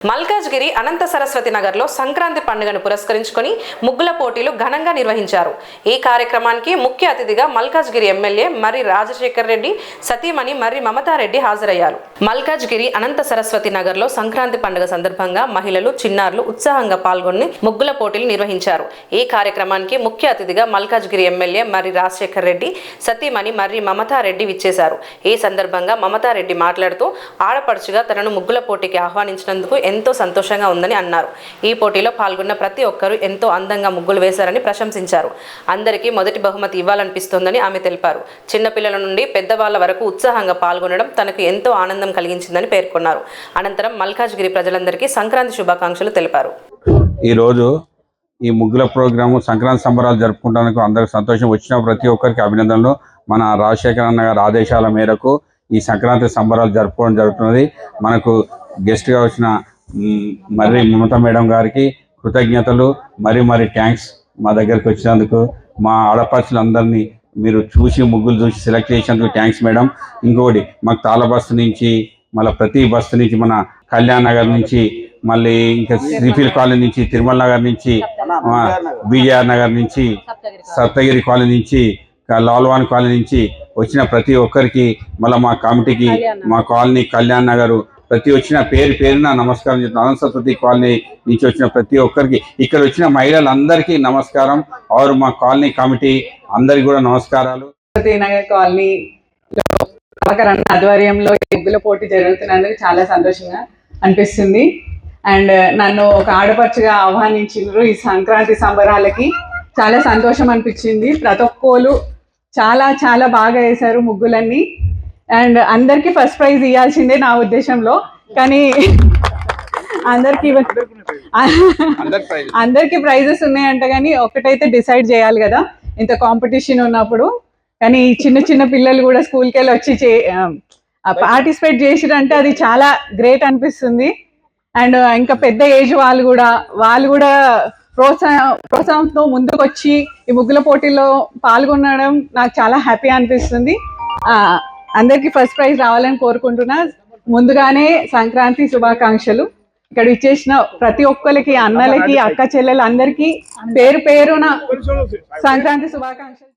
మల్కాజ్గిరి అనంత సరస్వతి నగర్లో సంక్రాంతి పండుగను పురస్కరించుకొని ముగ్గుల పోటీలు ఘనంగా నిర్వహించారు. ఈ కార్యక్రమానికి ముఖ్య అతిథిగా మల్కాజ్గిరి ఎమ్మెల్యే మర్రి రాజశేఖర్ రెడ్డి సతీమణి మర్రి మమతారెడ్డి హాజరయ్యారు. మల్కాజ్గిరి అనంత సరస్వతి నగర్లో సంక్రాంతి పండుగ సందర్భంగా మహిళలు, చిన్నారులు ఉత్సాహంగా పాల్గొని ముగ్గుల పోటీలు నిర్వహించారు. ఈ కార్యక్రమానికి ముఖ్య అతిథిగా మల్కాజ్గిరి ఎమ్మెల్యే మర్రి రాజశేఖర్ రెడ్డి సతీమణి మర్రి మమతారెడ్డి విచ్చేశారు. ఈ సందర్భంగా మమతారెడ్డి మాట్లాడుతూ ఆడపడుచుగా తనను ముగ్గుల పోటీకి ఆహ్వానించినందుకు ఎంతో సంతోషంగా ఉందని అన్నారు. ఈ పోటీలో పాల్గొన్న ప్రతి ఒక్కరూ ఎంతో అందంగా ముగ్గులు వేశారని ప్రశంసించారు. అందరికీ మొదటి బహుమతి ఇవ్వాలనిపిస్తోందని ఆమె తెలిపారు. చిన్నపిల్లల నుండి పెద్దవాళ్ల వరకు ఉత్సాహంగా పాల్గొనడం తనకు ఎంతో ఆనందం కలిగించిందని పేర్కొన్నారు. అనంతరం మల్కాజ్గిరి ప్రజలందరికీ సంక్రాంతి శుభాకాంక్షలు తెలిపారు. ఈరోజు ఈ ముగ్గుల ప్రోగ్రాము సంక్రాంతి సంబరాలు జరుపుకుంటానికి అందరికి సంతోషం. వచ్చిన ప్రతి ఒక్కరికి అభినందనలు. మన రాజశేఖర్ అన్న గారి ఆదేశాల మేరకు ఈ సంక్రాంతి సంబరాలు జరుపుకోవడం జరుగుతున్నది. మనకు గెస్ట్గా వచ్చిన మర్రి మమతా మేడం గారికి కృతజ్ఞతలు. మరీ థ్యాంక్స్ మా దగ్గరికి వచ్చినందుకు. మా ఆడపడుచులందరినీ మీరు ముగ్గులు చూసి సెలెక్ట్ చేసినందుకు థ్యాంక్స్ మేడం. ఇంకొకటి మాకు తాళ బస్తు నుంచి మళ్ళీ ప్రతి బస్తు నుంచి మన కళ్యాణ్ నగర్ నుంచి మళ్ళీ ఇంకా శ్రీఫీల్ కాలనీ నుంచి తిరుమల నగర్ నుంచి బీజేఆర్ నగర్ నుంచి సప్తగిరి కాలనీ నుంచి లాల్వాన్ కాలనీ నుంచి వచ్చిన ప్రతి ఒక్కరికి మళ్ళీ మా కమిటీకి మా కాలనీ కళ్యాణ్ నగరు ప్రతి వచ్చిన పేరున నమస్కారం చెప్తున్నాను. అనంత సరస్వతి కాలనీ నుంచి వచ్చిన ప్రతి ఒక్కరికి, ఇక్కడ వచ్చిన మహిళలందరికీ నమస్కారం. ఆరు మా కాలనీ కమిటీ అందరికి కూడా నమస్కారాలు. నగర్ కాలనీ ఆధ్వర్యంలో ముగ్గుల పోటీ జరుగుతున్నందుకు చాలా సంతోషంగా అనిపిస్తుంది. అండ్ నన్ను ఒక ఆడపడుచుగా ఆహ్వానించారు ఈ సంక్రాంతి సంబరాలకి. చాలా సంతోషం అనిపించింది. ప్రతి ఒక్కరు చాలా బాగా వేశారు ముగ్గులన్నీ. అండ్ అందరికీ ఫస్ట్ ప్రైజ్ ఇవ్వాల్సిందే నా ఉద్దేశంలో, కానీ అందరికీ ప్రైజెస్ ఉన్నాయంట, కానీ ఒకటైతే డిసైడ్ చేయాలి కదా ఇంత కాంపిటీషన్ ఉన్నప్పుడు. కానీ చిన్న పిల్లలు కూడా స్కూల్కి వెళ్ళి వచ్చి పార్టిసిపేట్ చేసిరంటే అది చాలా గ్రేట్ అనిపిస్తుంది. అండ్ ఇంకా పెద్ద ఏజ్ వాళ్ళు కూడా ప్రోత్సాహంతో ముందుకు వచ్చి ఈ ముగ్గుల పోటీలో పాల్గొనడం నాకు చాలా హ్యాపీ అనిపిస్తుంది. అందరికీ ఫస్ట్ ప్రైజ్ రావాలని కోరుకుంటున్నా. ముందుగానే సంక్రాంతి శుభాకాంక్షలు. ఇక్కడ ఇచ్చేసిన ప్రతి ఒక్కరికి, అన్నలకి, అక్క చెల్లెలు అందరికీ పేరున సంక్రాంతి శుభాకాంక్షలు.